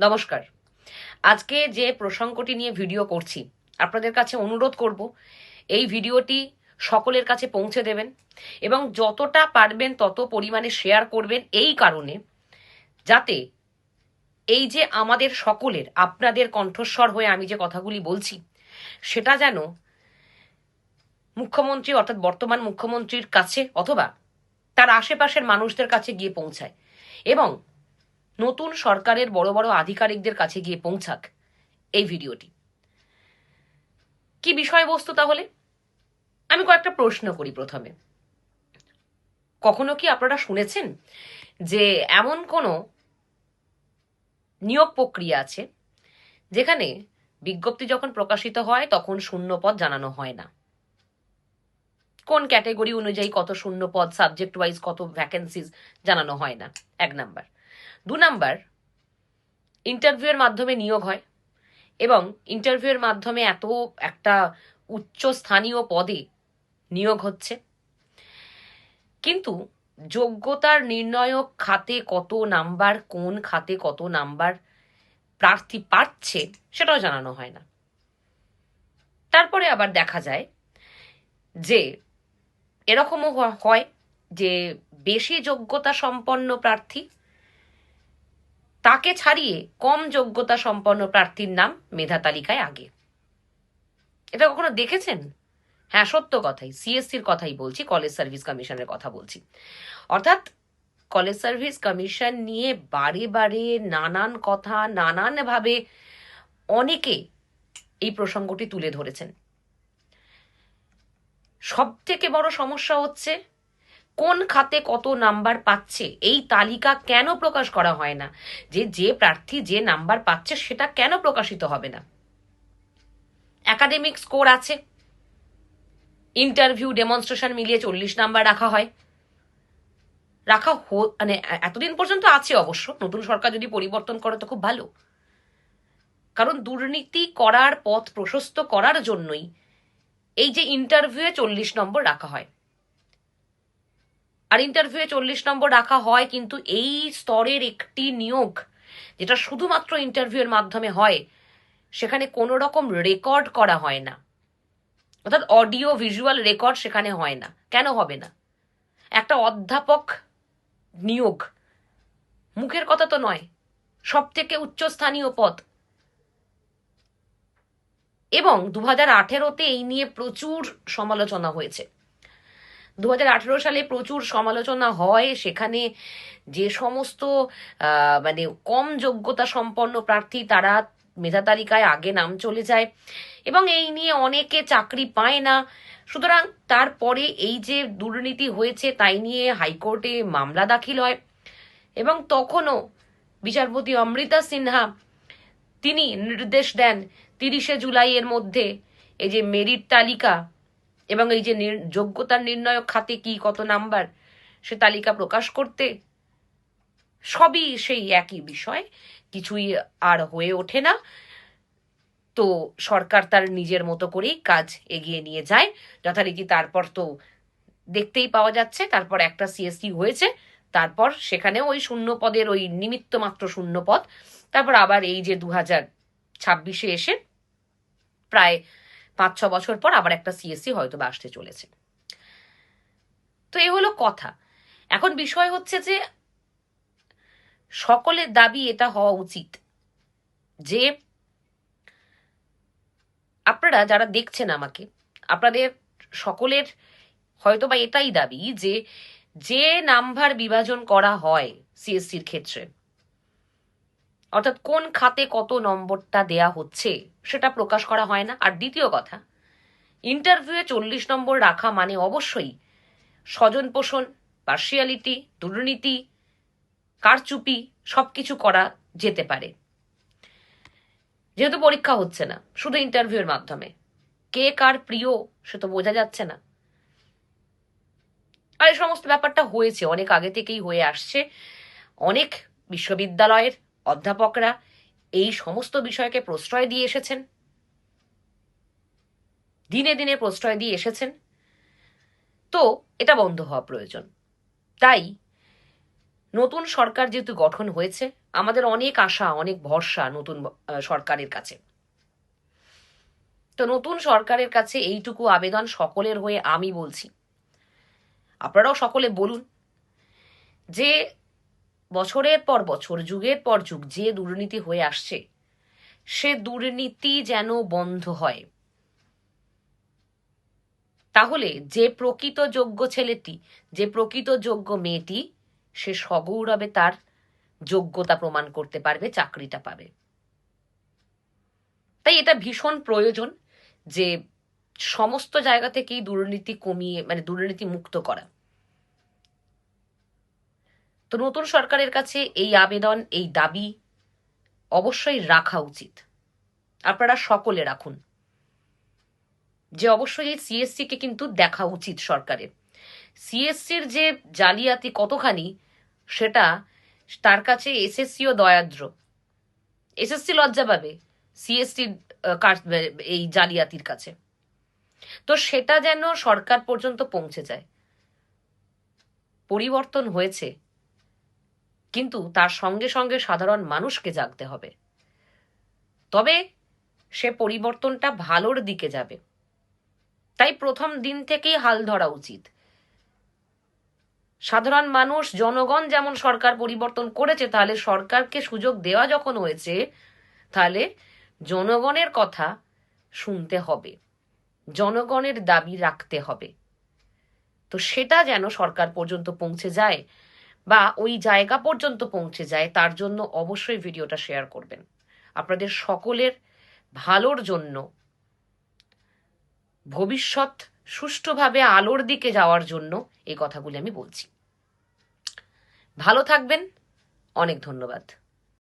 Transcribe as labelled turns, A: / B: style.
A: নমস্কার। আজকে যে প্রসঙ্গটি নিয়ে ভিডিও করছি, আপনাদের কাছে অনুরোধ করব এই ভিডিওটি সকলের কাছে পৌঁছে দেবেন এবং যতটা পারবেন তত পরিমাণে শেয়ার করবেন, এই কারণে যাতে এই যে আমাদের সকলের, আপনাদের কণ্ঠস্বর হয়ে আমি যে কথাগুলি বলছি সেটা যেন মুখ্যমন্ত্রী অর্থাৎ বর্তমান মুখ্যমন্ত্রীর কাছে অথবা তার আশেপাশের মানুষদের কাছে গিয়ে পৌঁছায় এবং নতুন সরকারের বড় বড় আধিকারিকদের কাছে গিয়ে পৌঁছাক এই ভিডিওটি। কি বিষয়বস্তু তাহলে? আমি কয়েকটা প্রশ্ন করি প্রথমে। কখনো কি আপনারা শুনেছেন যে এমন কোনো নিয়োগ প্রক্রিয়া আছে যেখানে বিজ্ঞপ্তি যখন প্রকাশিত হয় তখন শূন্য পদ জানানো হয় না? কোন ক্যাটেগরি অনুযায়ী কত শূন্য পদ, সাবজেক্ট ওয়াইজ কত ভ্যাকেন্সিজ জানানো হয় না? 1 নাম্বার। 2 নাম্বার, ইন্টারভিউয়ের মাধ্যমে নিয়োগ হয় এবং ইন্টারভিউয়ের মাধ্যমে এত একটা উচ্চ স্থানীয় পদে নিয়োগ হচ্ছে, কিন্তু যোগ্যতার নির্ণায়ক খাতে কত নাম্বার, কোন খাতে কত নাম্বার প্রার্থী পাচ্ছে সেটাও জানানো হয় না। তারপরে আবার দেখা যায় যে এরকমও হয় যে বেশি যোগ্যতা সম্পন্ন প্রার্থী, তাকে ছাড়িয়ে কম যোগ্যতা সম্পন্ন প্রার্থীর নাম মেধা তালিকায় আগে। এটা কখনো দেখেছেন? হ্যাঁ, সত্য কথাই, সিএসসির কথাই বলছি, কলেজ সার্ভিস কমিশনের কথা বলছি। অর্থাৎ কলেজ সার্ভিস কমিশন নিয়ে বারে বারে নানান কথা, নানানভাবে অনেকে এই প্রসঙ্গটি তুলে ধরেছেন। সব থেকে বড় সমস্যা হচ্ছে কোন খাতে কত নাম্বার পাচ্ছে এই তালিকা কেন প্রকাশ করা হয় না? যে প্রার্থী যে নাম্বার পাচ্ছে সেটা কেন প্রকাশিত হবে না? একাডেমিক স্কোর আছে, ইন্টারভিউ ডেমনস্ট্রেশন মিলিয়ে 40 নাম্বার রাখা হয়। মানে এতদিন পর্যন্ত আছে, অবশ্য নতুন সরকার যদি পরিবর্তন করে তো খুব ভালো, কারণ দুর্নীতি করার পথ প্রশস্ত করার জন্যই এই যে ইন্টারভিউয়ে 40 নম্বর রাখা হয়। আর ইন্টারভিউয়ে 40 নম্বর রাখা হয় কিন্তু এই স্তরের একটি নিয়োগ যেটা শুধুমাত্র ইন্টারভিউয়ের মাধ্যমে হয়, সেখানে কোনো রকম রেকর্ড করা হয় না, অর্থাৎ অডিও ভিজুয়াল রেকর্ড সেখানে হয় না। কেন হবে না? একটা অধ্যাপক নিয়োগ মুখের কথা তো নয়, সব থেকে উচ্চস্থানীয় পদ, এবং 2018-তে এই নিয়ে প্রচুর সমালোচনা হয়েছে। 2018 সালে প্রচুর সমালোচনা হয়, সেখানে যে সমস্ত মানে কম যোগ্যতা সম্পন্ন প্রার্থী তারা মেধা তালিকায় আগে নাম চলে যায় এবং এই নিয়ে অনেকে চাকরি পায় না। সুতরাং তারপরে এই যে দুর্নীতি হয়েছে তাই নিয়ে হাইকোর্টে মামলা দাখিল হয় এবং তখনও বিচারপতি অমৃতা সিনহা তিনি নির্দেশ দেন 30শে জুলাইয়ের মধ্যে এই যে মেরিট তালিকা এবং এই যে যোগ্যতার নির্ণায়ক খাতে কি কত নাম্বার সে তালিকা প্রকাশ করতে। সবই সেই একই বিষয়, কিছুই আর হয়ে ওঠে না। তো সরকার তার নিজের মতো করেই কাজ এগিয়ে নিয়ে যায় যথারীতি। তারপর তো দেখতেই পাওয়া যাচ্ছে, তারপর একটা সিএসসি হয়েছে, তারপর সেখানেও ওই শূন্য পদের ওই নিমিত্ত মাত্র শূন্য পদ, তারপর আবার এই যে 2026-এ এসে প্রায় 5-6 বছর পর আবার একটা সিএসসি হয়তো বা আসতে চলেছে। তো এই হলো কথা। এখন বিষয় হচ্ছে যে সকলের দাবি এটা হওয়া উচিত যে আপনারা যারা দেখছেন আমাকে, আপনাদের সকলের হয়তো বা এটাই দাবি যে যে নাম্বার বিভাজন করা হয় সিএসসির ক্ষেত্রে, অর্থাৎ কোন খাতে কত নম্বরটা দেয়া হচ্ছে সেটা প্রকাশ করা হয় না। আর দ্বিতীয় কথা, ইন্টারভিউয়ে 40 নম্বর রাখা মানে অবশ্যই স্বজন পোষণ, পার্সিয়ালিটি, দুর্নীতি, কারচুপি সবকিছু করা যেতে পারে। যেহেতু পরীক্ষা হচ্ছে না, শুধু ইন্টারভিউয়ের মাধ্যমে, কে কার প্রিয় সে তো বোঝা যাচ্ছে না। আর এই সমস্ত ব্যাপারটা হয়েছে, অনেক আগে থেকেই হয়ে আসছে। অনেক বিশ্ববিদ্যালয়ের অধ্যাপকরা এই সমস্ত বিষয়কে প্রশ্রয় দিয়ে এসেছেন, দিনে দিনে প্রশ্রয় দিয়ে এসেছেন। তো এটা বন্ধ হওয়া প্রয়োজন। তাই নতুন সরকার যেহেতু গঠন হয়েছে, আমাদের অনেক আশা, অনেক ভরসা নতুন সরকারের কাছে। তো নতুন সরকারের কাছে এইটুকু আবেদন সকলের হয়ে আমি বলছি, আপনারাও সকলে বলুন, যে বছরের পর বছর, যুগের পর যুগ যে দুর্নীতি হয়ে আসছে, সে দুর্নীতি যেন বন্ধ হয়। তাহলে যে প্রকৃত যোগ্য ছেলেটি, যে প্রকৃত যোগ্য মেয়েটি, সে সগৌরবে তার যোগ্যতা প্রমাণ করতে পারবে, চাকরিটা পাবে। তাই এটা ভীষণ প্রয়োজন যে সমস্ত জায়গা থেকেই দুর্নীতি কমিয়ে, মানে দুর্নীতি মুক্ত করা। তো নতুন সরকারের কাছে এই আবেদন, এই দাবি অবশ্যই রাখা উচিত। আপনারা সকলে রাখুন যে অবশ্যই এই সিএসসি কে কিন্তু দেখা উচিত সরকারের। সিএসসির যে জালিয়াতি কতখানি, সেটা তার কাছে এসএসসিও দয়াদ্র। এসএসসি লজ্জা পাবে সিএসসির এই জালিয়াতির কাছে। তো সেটা যেন সরকার পর্যন্ত পৌঁছে যায়। পরিবর্তন হয়েছে, কিন্তু তার সঙ্গে সঙ্গে সাধারণ মানুষকে জাগতে হবে, তবে সে পরিবর্তনটা ভালোর দিকে যাবে। তাই প্রথম দিন থেকেই হাল ধরা উচিত। সাধারণ মানুষ, জনগণ যেমন সরকার পরিবর্তন করেছে, তাহলে সরকারকে সুযোগ দেওয়া যখন হয়েছে, তাহলে জনগণের কথা শুনতে হবে, জনগণের দাবি রাখতে হবে। তো সেটা যেন সরকার পর্যন্ত পৌঁছে যায়, বা ওই জায়গা পর্যন্ত পৌঁছে যায়, তার জন্য অবশ্যই ভিডিওটা শেয়ার করবেন। আপনাদের সকলের ভালোর জন্য, ভবিষ্যৎ সুষ্ঠুভাবে আলোর দিকে যাওয়ার জন্য এই কথাগুলি আমি বলছি। ভালো থাকবেন, অনেক ধন্যবাদ।